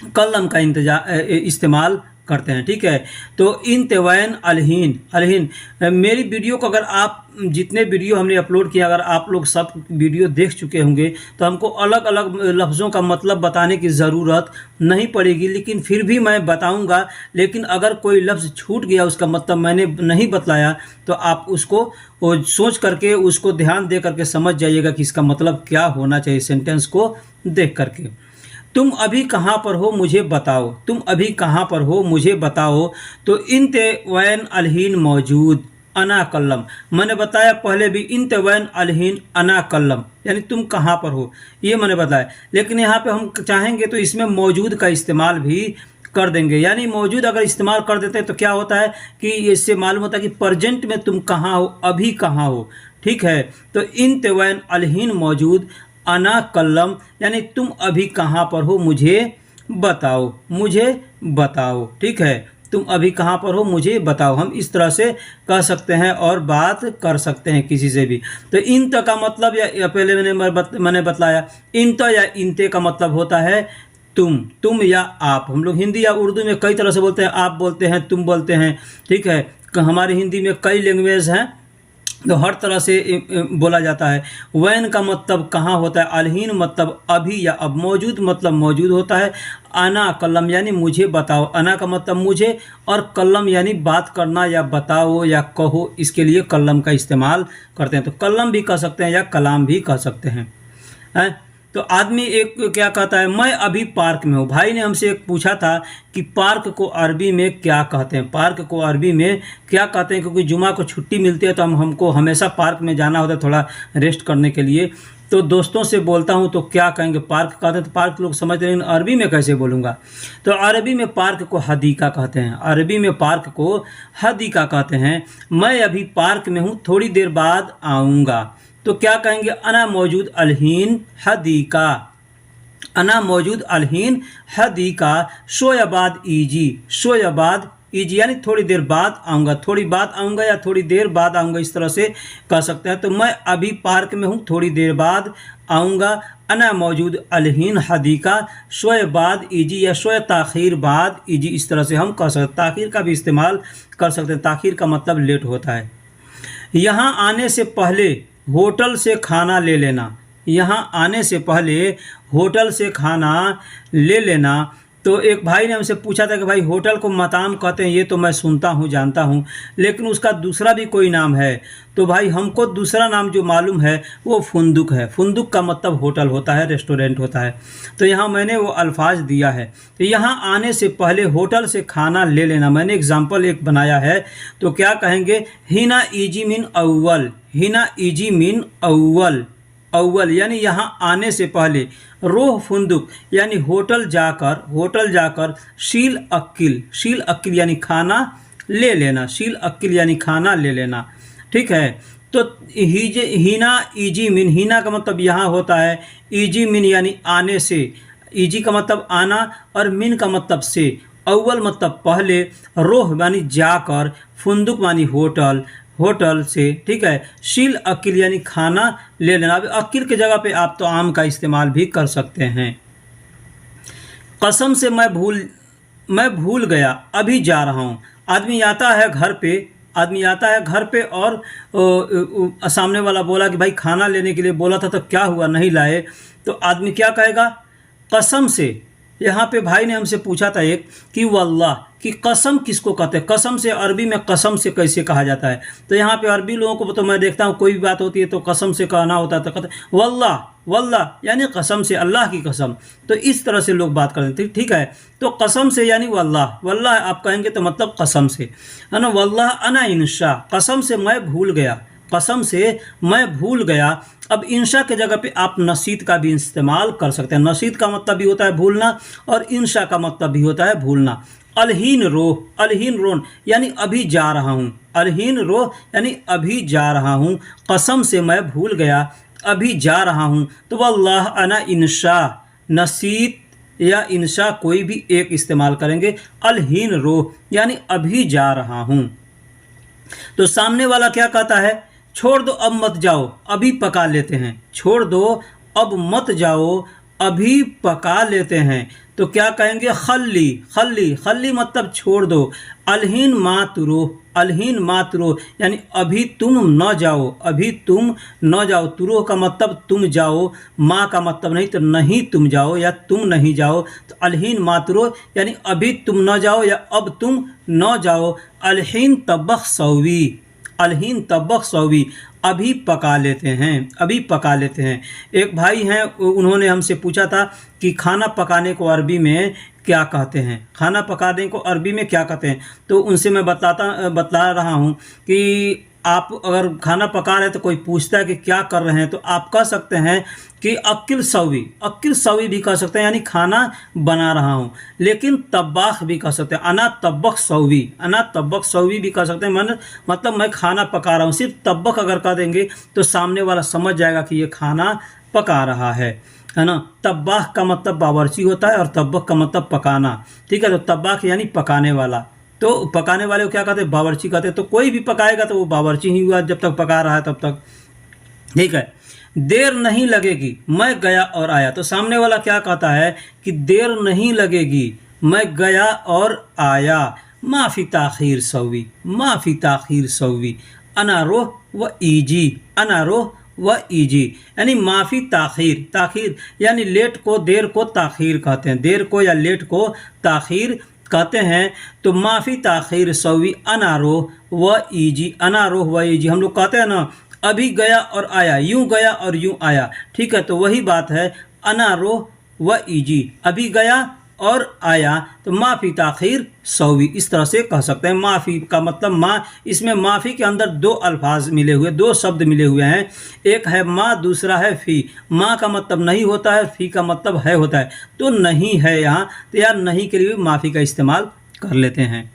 कल्लम का इस्तेमाल करते हैं। ठीक है, तो इन तेवैन अलहीन, अलहीन मेरी वीडियो को अगर आप जितने वीडियो हमने अपलोड किया अगर आप लोग सब वीडियो देख चुके होंगे तो हमको अलग अलग लफ्ज़ों का मतलब बताने की ज़रूरत नहीं पड़ेगी, लेकिन फिर भी मैं बताऊंगा। लेकिन अगर कोई लफ्ज़ छूट गया, उसका मतलब मैंने नहीं बतलाया, तो आप उसको सोच करके उसको ध्यान दे करके समझ जाइएगा कि इसका मतलब क्या होना चाहिए सेंटेंस को देख करके। तुम अभी कहाँ पर हो मुझे बताओ, तुम अभी कहाँ पर हो मुझे बताओ। तो इंत वैन अलहीन मौजूद अना कल्लम, मैंने बताया पहले भी इंत वैन अलहीन अना कल्लम यानी तुम कहाँ पर हो, ये मैंने बताया। लेकिन यहाँ पे हम चाहेंगे तो इसमें मौजूद का इस्तेमाल भी कर देंगे, यानी मौजूद अगर इस्तेमाल कर देते हैं तो क्या होता है कि इससे मालूम होता है कि प्रेजेंट में तुम कहाँ हो, अभी कहाँ हो। ठीक है, तो इंत वैन अलहीन मौजूद अना कल्लम यानी तुम अभी कहाँ पर हो मुझे बताओ, मुझे बताओ। ठीक है, तुम अभी कहाँ पर हो मुझे बताओ, हम इस तरह से कह सकते हैं और बात कर सकते हैं किसी से भी। तो इंत का मतलब या पहले मैंने बतलाया इंत या इंते का मतलब होता है तुम या आप। हम लोग हिंदी या उर्दू में कई तरह से बोलते हैं, आप बोलते हैं, तुम बोलते हैं। ठीक है, हमारी हिंदी में कई लैंग्वेज हैं तो हर तरह से बोला जाता है। वैन का मतलब कहाँ होता है, अलहीन मतलब अभी या अब, मौजूद मतलब मौजूद होता है। अना कल्लम यानी मुझे बताओ, अना का मतलब मुझे, और कल्लम यानी बात करना या बताओ या कहो, इसके लिए कल्लम का इस्तेमाल करते हैं। तो कल्लम भी कह सकते हैं या कलाम भी कह सकते हैं। तो आदमी एक क्या कहता है, मैं अभी पार्क में हूँ। भाई ने हमसे एक पूछा था कि पार्क को अरबी में क्या कहते हैं, पार्क को अरबी में क्या कहते हैं, क्योंकि जुमा को छुट्टी मिलती है तो हमको हमेशा पार्क में जाना होता है थोड़ा रेस्ट करने के लिए। तो दोस्तों से बोलता हूँ तो क्या कहेंगे, पार्क कहते हैं। तो पार्क लोग समझ रहे हैं, अरबी में कैसे बोलूँगा। तो अरबी में पार्क को हदीका कहते हैं, अरबी में पार्क को हदीका कहते हैं। मैं अभी पार्क में हूँ, थोड़ी देर बाद आऊँगा। तो क्या कहेंगे, अना मौजूद अलहीन हदीका, अना मौजूद अलहीन हदीका शोयाबाद ईजी, शोयाबाद ईजी यानी थोड़ी देर बाद आऊँगा, थोड़ी बाद आऊँगा या थोड़ी देर बाद आऊँगा, इस तरह से कह सकते हैं। तो मैं अभी पार्क में हूँ, थोड़ी देर बाद आऊँगा। अना मौजूद अलहीन हदीका शोयाबाद ईजी या शोया ताख़ीर बाद ईजी, इस तरह से हम कह सकते हैं। ताख़ीर का भी इस्तेमाल कर सकते हैं, ताख़ीर का मतलब लेट होता है। यहाँ आने से पहले होटल से खाना ले लेना, यहाँ आने से पहले होटल से खाना ले लेना। तो एक भाई ने हमसे पूछा था कि भाई होटल को मताम कहते हैं, ये तो मैं सुनता हूँ जानता हूँ, लेकिन उसका दूसरा भी कोई नाम है। तो भाई हमको दूसरा नाम जो मालूम है वो फुंदुक है। फुंदुक का मतलब होटल होता है, रेस्टोरेंट होता है। तो यहाँ मैंने वो अल्फाज दिया है। तो यहाँ आने से पहले होटल से खाना ले लेना, मैंने एग्जाम्पल एक बनाया है। तो क्या कहेंगे, हिना ईजी मिन अव्वल, हिना ईजी मिन अव्वल, अव्वल यानी यहाँ आने से पहले। रोह फुंदुक यानी होटल जाकर, होटल जाकर। शील अक्किल, शील अक्किल यानी खाना ले लेना, शील अक्किल यानी खाना ले लेना। ठीक है, तो हीना ईजी मिन, हीना का मतलब यहाँ होता है ईजी मिन यानी आने से, ईजी का मतलब आना और मिन का मतलब से। अव्वल मतलब पहले, रोह यानी जाकर, फुंदुक यानी होटल, होटल से। ठीक है, शील अकिल यानी खाना ले लेना। अब अकिल की जगह पे आप तो आम का इस्तेमाल भी कर सकते हैं। कसम से मैं भूल गया, अभी जा रहा हूँ। आदमी आता है घर पे आदमी आता है घर पे और सामने वाला बोला कि भाई खाना लेने के लिए बोला था तो क्या हुआ नहीं लाए, तो आदमी क्या कहेगा? कसम से। यहाँ पे भाई ने हमसे पूछा था एक कि वल्लाह कि कसम किसको कहते हैं? कसम से अरबी में कसम से कैसे कहा जाता है? तो यहाँ पे अरबी लोगों को तो मैं देखता हूँ कोई भी बात होती है तो कसम से कहना होता है, तो कहते हैं वल्लाह, वल्लाह यानी कसम से, अल्लाह की कसम। तो इस तरह से लोग बात करते हैं, ठीक है। तो कसम से यानी वल्लाह, वल्लाह आप कहेंगे तो मतलब कसम से, है ना। वल्लाह अना इंशा, कसम से मैं भूल गया, कसम से मैं भूल गया। अब इंशा के जगह पे आप नसीत का भी इस्तेमाल कर सकते हैं। नसीत का मतलब भी होता है भूलना और इंशा का मतलब भी होता है भूलना। अलहीन रोह, अलहीन रोन यानी अभी जा रहा हूँ, अलहीन रोह यानी अभी जा रहा हूँ। कसम से मैं भूल गया, अभी जा रहा हूँ। तो वल्लाह अना इंशा, नसीत या इंशा कोई भी एक इस्तेमाल करेंगे। अलहीन रोह यानी अभी जा रहा हूँ। तो सामने वाला क्या कहता है? छोड़ दो अब मत जाओ, अभी पका लेते हैं। छोड़ दो अब मत जाओ, अभी पका लेते हैं। तो क्या कहेंगे? खल्ली, खल्ली, खल्ली मतलब छोड़ दो। अलहीन मातुरो, अलहीन मातुरो यानी अभी तुम न जाओ, अभी तुम न जाओ। तुरो का मतलब तुम जाओ, माँ का मतलब नहीं तो नहीं तुम जाओ या तुम नहीं जाओ। तो अलहीन मातुरो यानी अभी तुम न जाओ या अब तुम न जाओ। अलहीन तबख सौवी, अलहीन तबख सौवी अभी पका लेते हैं, अभी पका लेते हैं। एक भाई हैं, उन्होंने हमसे पूछा था कि खाना पकाने को अरबी में क्या कहते हैं, खाना पकाने को अरबी में क्या कहते हैं। तो उनसे मैं बतला रहा हूँ कि आप अगर खाना पका रहे हैं तो कोई पूछता है कि क्या कर रहे हैं, तो आप कह सकते हैं कि अक्किल सवी, अक्किल सवी भी कह सकते हैं यानी खाना बना रहा हूँ। लेकिन तब्बाख भी कह सकते हैं, अना तब्बक सवी, अना तब्बक सवी भी कह सकते हैं। मतलब मैं खाना पका रहा हूँ। सिर्फ तब्बक अगर कह देंगे तो सामने वाला समझ जाएगा कि ये खाना पका रहा है ना। तब्बाख का मतलब बावर्ची होता है और तब्बक का मतलब पकाना, ठीक है। तो तब्बाख यानी पकाने वाला। तो पकाने वाले को क्या कहते हैं? बावर्ची कहते हैं। तो कोई भी पकाएगा तो वो बावर्ची ही हुआ जब तक पका रहा है तब तक, ठीक है। देर नहीं लगेगी, मैं गया और आया। तो सामने वाला क्या कहता है कि देर नहीं लगेगी, मैं गया और आया। माफ़ी ताखीर सवी, माफ़ी ताखीर सवी। अना रोह व ईजी, अना रोह व ईजी यानी माफ़ी ताखीर, ताखीर यानी लेट को, देर को ताखीर कहते हैं, देर को या लेट को ताखीर कहते हैं। तो माफ़ी ताखीर सवी अना रोह व ईजी, अना रोह व ईजी हम लोग कहते हैं ना अभी गया और आया, यूं गया और यूं आया, ठीक है। तो वही बात है, अना रोह व ईजी, अभी गया और आया। तो माफ़ी ताखीर सवी इस तरह से कह सकते हैं। माफ़ी का मतलब माँ, इसमें माफ़ी के अंदर दो अल्फाज मिले हुए, दो शब्द मिले हुए हैं। एक है माँ, दूसरा है फ़ी। माँ का मतलब नहीं होता है, फ़ी का मतलब है होता है। तो नहीं है यहाँ, तो यार नहीं के लिए भी माफ़ी का इस्तेमाल कर लेते हैं।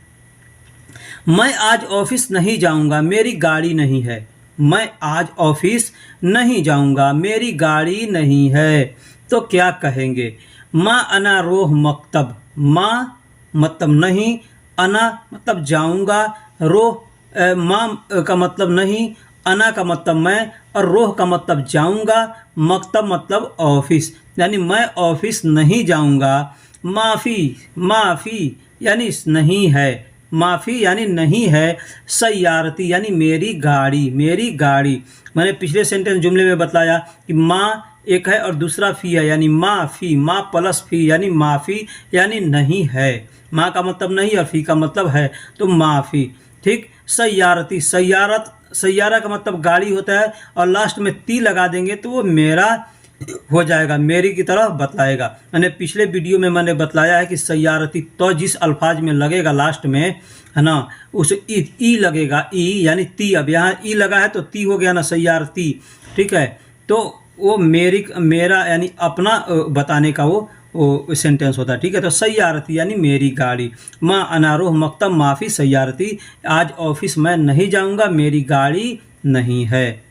मैं आज ऑफिस नहीं जाऊँगा, मेरी गाड़ी नहीं है। मैं आज ऑफिस नहीं जाऊँगा, मेरी गाड़ी नहीं है। तो क्या कहेंगे? माँ अना रोह मकतब, माँ मतलब नहीं, अना मतलब जाऊँगा, रोह माँ का मतलब नहीं, अना का मतलब मैं और रोह का मतलब जाऊँगा, मकतब मतलब ऑफिस यानी मैं ऑफिस नहीं जाऊँगा। माफ़ी, माफ़ी यानी नहीं है, माफ़ी यानी नहीं है। सैयारती यानी मेरी गाड़ी, मेरी गाड़ी। मैंने पिछले सेंटेंस जुमले में बताया कि माँ एक है और दूसरा फ़ी है यानी माफ़ी, माँ प्लस फ़ी यानी माफ़ी यानी नहीं है। माँ का मतलब नहीं और फ़ी का मतलब है, तो माफ़ी, ठीक। सैयारती, सैयारत, सैयारा का मतलब गाड़ी होता है और लास्ट में ती लगा देंगे तो वो मेरा हो जाएगा, मेरी की तरह बतलाएगा। मैंने पिछले वीडियो में मैंने बतलाया है कि सैयारती तो जिस अल्फाज में लगेगा लास्ट में, है ना, उसे ई लगेगा, ई यानी ती। अब यहाँ ई लगा है तो ती हो गया ना, सैयारती, ठीक है। तो वो मेरी, मेरा यानी अपना बताने का वो सेंटेंस होता है, ठीक है। तो सैयारती यानी मेरी गाड़ी। माँ अनारोह मकतब माफ़ी सैयारती, आज ऑफिस मैं नहीं जाऊँगा, मेरी गाड़ी नहीं है।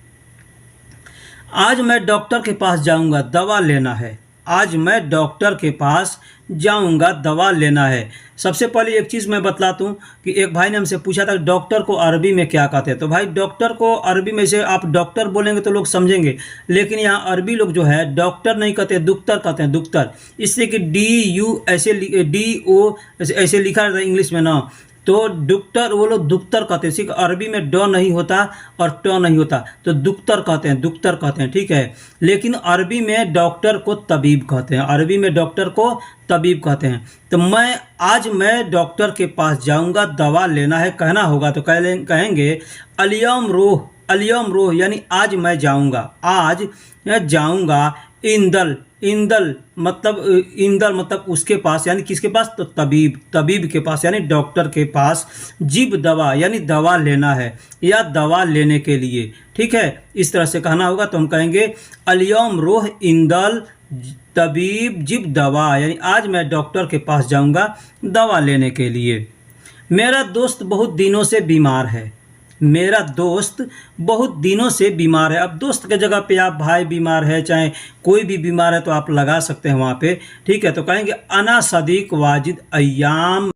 आज मैं डॉक्टर के पास जाऊंगा, दवा लेना है। आज मैं डॉक्टर के पास जाऊंगा, दवा लेना है। सबसे पहले एक चीज़ मैं बतलाता हूँ कि एक भाई ने हमसे पूछा था डॉक्टर को अरबी में क्या कहते हैं। तो भाई डॉक्टर को अरबी में से आप डॉक्टर बोलेंगे तो लोग समझेंगे, लेकिन यहाँ अरबी लोग जो है डॉक्टर नहीं कहते, दुख्तर कहते हैं, दुख्तर। इससे कि DU ऐसे DO ऐसे लिखा रहता है इंग्लिश में ना, तो डॉक्टर वो लोग दुख्तर कहते हैं, सिर्फ अरबी में ड नहीं होता और ट नहीं होता, तो दुख्तर कहते हैं, दुख्तर कहते हैं, ठीक है। लेकिन अरबी में डॉक्टर को तबीब कहते हैं, अरबी में डॉक्टर को तबीब कहते हैं। तो आज मैं डॉक्टर के पास जाऊंगा, दवा लेना है कहना होगा तो कहेंगे अलियम रोह, अलियम रोह यानी आज मैं जाऊंगा, आज मैं जाऊंगा। इंदल, इंदल मतलब उसके पास, यानी किसके पास, तो तबीब, तबीब के पास यानी डॉक्टर के पास। जिब दवा यानी दवा लेना है या दवा लेने के लिए, ठीक है, इस तरह से कहना होगा तो हम कहेंगे अलियम रोह इंदल तबीब जिब दवा, यानी आज मैं डॉक्टर के पास जाऊंगा दवा लेने के लिए। मेरा दोस्त बहुत दिनों से बीमार है, मेरा दोस्त बहुत दिनों से बीमार है। अब दोस्त के जगह पे आप भाई बीमार है, चाहे कोई भी बीमार है तो आप लगा सकते हैं वहाँ पे, ठीक है। तो कहेंगे अना सदीक वाजिद अय्याम,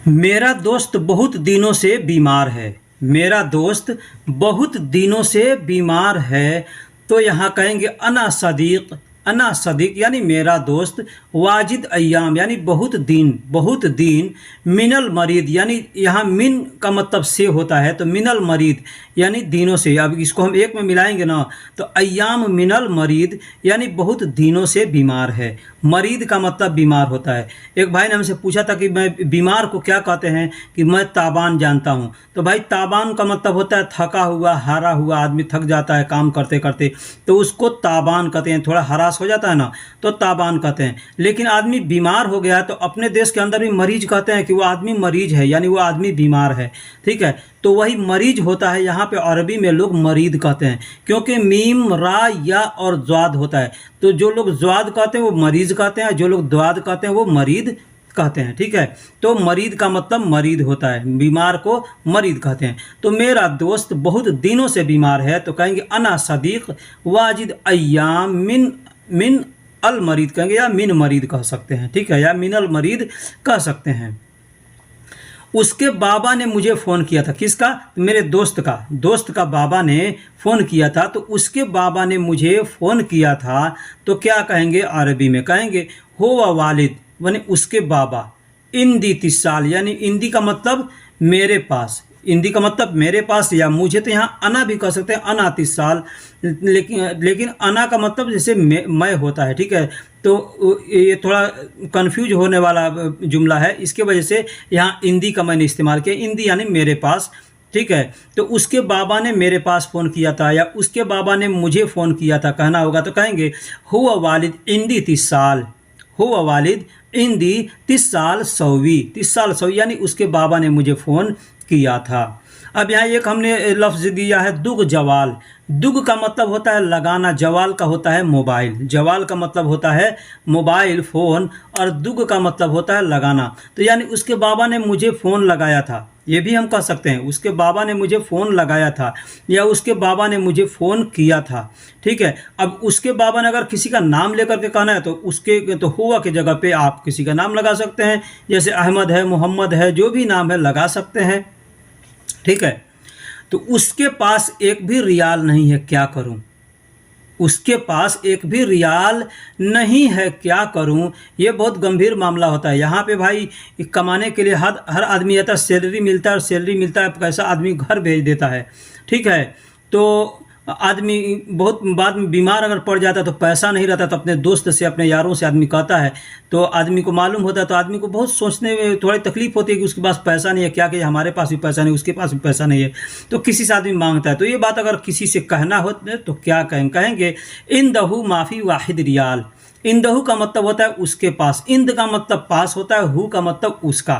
मेरा दोस्त बहुत दिनों से बीमार है, मेरा दोस्त बहुत दिनों से बीमार है। तो यहाँ कहेंगे अना सदीक, अना सदीक यानी मेरा दोस्त, वाजिद अय्याम यानी बहुत दिन, बहुत दिन, मिनल मरीद यानी यहाँ मिन का मतलब से होता है, तो मिनल मरीद यानी दिनों से। अब इसको हम एक में मिलाएंगे ना तो अय्याम मिनल मरीद यानी बहुत दिनों से बीमार है। मरीद का मतलब बीमार होता है। एक भाई ने हमसे पूछा था कि मैं बीमार को क्या कहते हैं, कि मैं ताबान जानता हूँ। तो भाई ताबान का मतलब होता है थका हुआ, हारा हुआ, आदमी थक जाता है काम करते करते, तो उसको ताबान कहते हैं। थोड़ा हरास हो जाता है ना तो ताबान कहते हैं। लेकिन आदमी बीमार हो गया तो अपने देश के अंदर भी मरीज कहते हैं कि वो आदमी मरीज है, यानी वो आदमी बीमार है, ठीक है। तो वही मरीज होता है, यहाँ पे अरबी में लोग मरीद कहते हैं, क्योंकि मीम रा या और ज्वाद होता है। तो जो लोग ज्वाद कहते हैं वो मरीज कहते हैं, जो लोग द्वाद कहते हैं वो मरीद कहते हैं, ठीक है। तो मरीद का मतलब मरीद होता है, बीमार को मरीद कहते हैं। तो मेरा दोस्त बहुत दिनों से बीमार है तो कहेंगे अना सदीक वाजिद अय्याम मिन अल मरीद कहेंगे, या मिन मरीद कह सकते हैं, ठीक है, या मिनल मरीद कह सकते हैं। उसके बाबा ने मुझे फ़ोन किया था, किसका, मेरे दोस्त का बाबा ने फ़ोन किया था। तो उसके बाबा ने मुझे फ़ोन किया था तो क्या कहेंगे, अरबी में कहेंगे हो व वालिद यानी उसके बाबा। इंदी 30 साल यानी इंदी का मतलब मेरे पास, इंदी का मतलब मेरे पास या मुझे, तो यहाँ अना भी कह सकते हैं, अना 30 साल। लेकिन अना का मतलब जैसे मैं होता है, ठीक है। तो ये थोड़ा कंफ्यूज होने वाला जुमला है, इसके वजह से यहाँ इंदी का मैंने इस्तेमाल किया। इंदी यानी मेरे पास, ठीक है। तो उसके बाबा ने मेरे पास फ़ोन किया था या उसके बाबा ने मुझे फ़ोन किया था कहना होगा तो कहेंगे हुआ वालिद इंदी 30 साल, हुआ वालिद इंदी 30 साल सौवी, 30 साल सौवी यानी उसके बाबा ने मुझे फ़ोन किया था। अब यहाँ एक हमने लफ्ज़ दिया है दुग जवाल। दुग का मतलब होता है लगाना, जवाल का होता है मोबाइल, जवाल का मतलब होता है मोबाइल फ़ोन, और दुग का मतलब होता है लगाना। तो यानी उसके बाबा ने मुझे फ़ोन लगाया था, ये भी हम कह सकते हैं उसके बाबा ने मुझे फ़ोन लगाया था या उसके बाबा ने मुझे फ़ोन किया था, ठीक है। अब उसके बाबा ने अगर किसी का नाम लेकर के कहना है तो उसके तो हुआ की जगह पे आप किसी का नाम लगा सकते हैं, जैसे अहमद है, मोहम्मद है, जो भी नाम है लगा सकते हैं, ठीक है। तो उसके पास एक भी रियाल नहीं है, क्या करूं, उसके पास एक भी रियाल नहीं है, क्या करूं। ये बहुत गंभीर मामला होता है। यहाँ पे भाई कमाने के लिए हर आदमी आता है, सैलरी मिलता है और सैलरी मिलता है पैसा आदमी घर भेज देता है, ठीक है। तो आदमी बहुत बाद में बीमार अगर पड़ जाता है तो पैसा नहीं रहता तो अपने दोस्त से, अपने यारों से आदमी कहता है, तो आदमी को मालूम होता है, तो आदमी को बहुत सोचने में थोड़ी तकलीफ होती है कि उसके पास पैसा नहीं है, क्या कि हमारे पास भी पैसा नहीं, उसके पास भी पैसा नहीं है, तो किसी से आदमी मांगता है। तो ये बात अगर किसी से कहना हो तो क्या कहेंगे इन दहू माफ़ी वाहिद रियाल। इंदहू का मतलब होता है उसके पास, इंद का मतलब पास होता है, हु का मतलब उसका।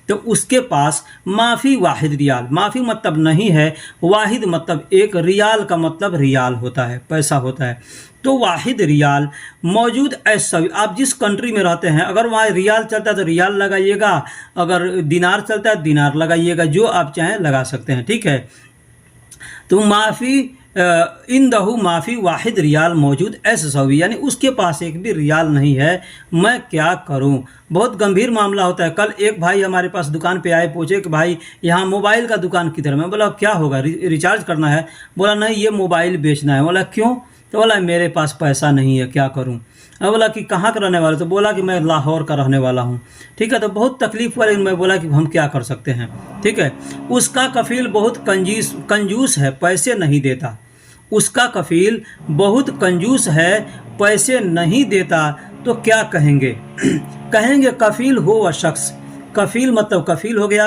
तो उसके पास माफ़ी वाहिद रियाल, माफ़ी मतलब नहीं है, वाहिद मतलब एक, रियाल का मतलब रियाल होता है, पैसा होता है। तो वाहिद रियाल मौजूद ऐसा, आप जिस कंट्री में रहते हैं अगर वहाँ रियाल चलता है तो रियाल लगाइएगा, अगर दिनार चलता है दिनार लगाइएगा, जो आप चाहें लगा सकते हैं, ठीक है। तो माफ़ी इन दहू माफ़ी वाहिद रियाल मौजूद ऐसा सवी, यानी उसके पास एक भी रियाल नहीं है, मैं क्या करूं। बहुत गंभीर मामला होता है। कल एक भाई हमारे पास दुकान पे आए, पूछे कि भाई यहाँ मोबाइल का दुकान किधर है। मैं बोला क्या होगा, रिचार्ज करना है। बोला नहीं ये मोबाइल बेचना है। बोला क्यों, तो बोला मेरे पास पैसा नहीं है, क्या करूं। अब बोला कि कहाँ का रहने वाले, तो बोला कि मैं लाहौर का रहने वाला हूँ। ठीक है, तो बहुत तकलीफ वाले, मैं बोला कि हम क्या कर सकते हैं। ठीक है, उसका कफील बहुत कंजूस है, पैसे नहीं देता। उसका कफील बहुत कंजूस है, पैसे नहीं देता। तो क्या कहेंगे? कहेंगे कफील हो वह शख्स। कफील मतलब कफील हो गया,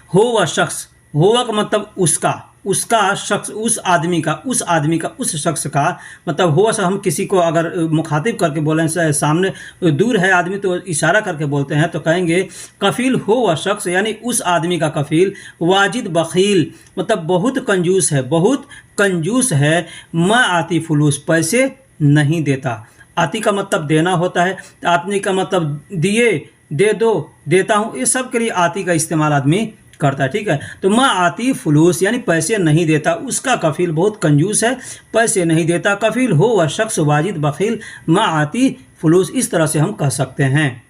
हो वह शख्स, होवा का मतलब उसका शख्स, उस आदमी का उस शख्स का मतलब हो से हम किसी को अगर मुखातिब करके बोलें, सामने दूर है आदमी तो इशारा करके बोलते हैं, तो कहेंगे कफील हो वह शख्स, यानी उस आदमी का कफील वाजिद बखील मतलब बहुत कंजूस है, मैं आती फुलूस पैसे नहीं देता। आती का मतलब देना होता है, आती का मतलब दिए, दे दो, देता हूँ, ये सब के लिए आती का इस्तेमाल आदमी करता है। ठीक है, तो माँ आती फुलूस यानी पैसे नहीं देता, उसका कफील बहुत कंजूस है, पैसे नहीं देता। कफील हो वह शख्स वाजिद बखील, माँ आती फुलूस, इस तरह से हम कह सकते हैं।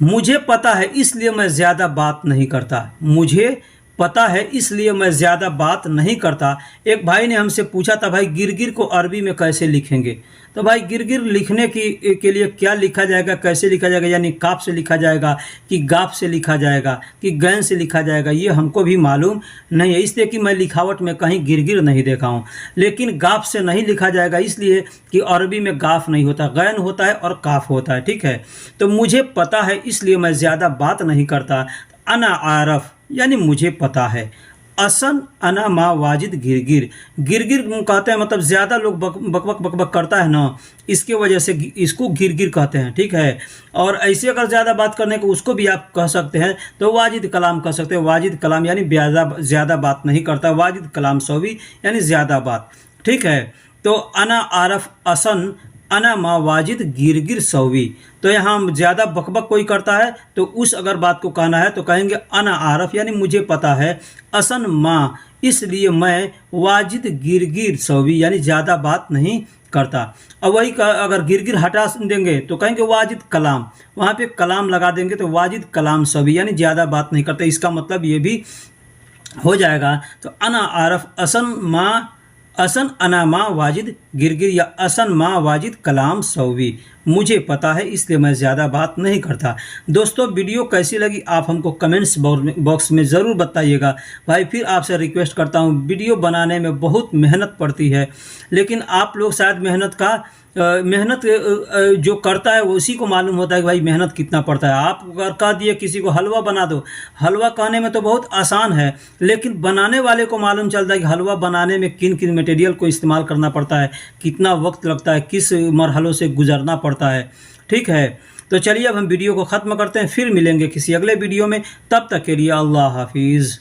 मुझे पता है इसलिए मैं ज़्यादा बात नहीं करता। मुझे पता है इसलिए मैं ज़्यादा बात नहीं करता। एक भाई ने हमसे पूछा था, भाई गिरगिर को अरबी में कैसे लिखेंगे? तो भाई गिरगिर लिखने के लिए क्या लिखा जाएगा, कैसे लिखा जाएगा, यानी काफ से लिखा जाएगा कि गाफ से लिखा जाएगा कि गैन से लिखा जाएगा, ये हमको भी मालूम नहीं है, इसलिए कि मैं लिखावट में कहीं गिरगिर नहीं देखा हूँ। लेकिन गाफ से नहीं लिखा जाएगा इसलिए कि अरबी में गाफ नहीं होता, गैन होता है और काफ होता है। ठीक है, तो मुझे पता है इसलिए मैं ज़्यादा बात नहीं करता। अना आरफ यानी मुझे पता है। असन अना मा वाजिद गिरगिर, गिरगिर कहते हैं मतलब ज़्यादा लोग बकबक करता है ना, इसके वजह से इसको गिरगिर कहते हैं। ठीक है, और ऐसे अगर ज़्यादा बात करने को उसको भी आप कह सकते हैं तो वाजिद कलाम कह सकते हैं। वाजिद कलाम यानी ज़्यादा बात नहीं करता, वाजिद कलाम सौवी यानी ज़्यादा बात। ठीक है, तो अना आरफ असन अना मा वाजिद गिरगिर सौवी, तो यहाँ ज़्यादा बकबक कोई करता है तो उस अगर बात को कहना है तो कहेंगे अना आरफ यानी मुझे पता है, असन माँ इसलिए मैं, वाजिद गिरगिर सौवी यानी ज़्यादा बात नहीं करता। और वही अगर गिरगिर हटा देंगे तो कहेंगे वाजिद कलाम, वहाँ पे कलाम लगा देंगे तो वाजिद कलाम सौवी यानी ज़्यादा बात नहीं करते, इसका मतलब ये भी हो जाएगा। तो अना आरफ असन माँ, असन अना माँ वाजिद गिरगिर, या असन माँ वाजिद कलाम सौवी, मुझे पता है इसलिए मैं ज़्यादा बात नहीं करता। दोस्तों वीडियो कैसी लगी आप हमको कमेंट्स बॉक्स में ज़रूर बताइएगा। भाई फिर आपसे रिक्वेस्ट करता हूँ, वीडियो बनाने में बहुत मेहनत पड़ती है, लेकिन आप लोग शायद मेहनत जो करता है उसी को मालूम होता है कि भाई मेहनत कितना पड़ता है। आप अगर कह दिए किसी को हलवा बना दो, हलवा कहने में तो बहुत आसान है, लेकिन बनाने वाले को मालूम चलता है कि हलवा बनाने में किन किन मटेरियल को इस्तेमाल करना पड़ता है, कितना वक्त लगता है, किस मरहलों से गुजरना पड़ता है। ठीक है, तो चलिए अब हम वीडियो को ख़त्म करते हैं, फिर मिलेंगे किसी अगले वीडियो में, तब तक के लिए अल्लाह हाफिज़।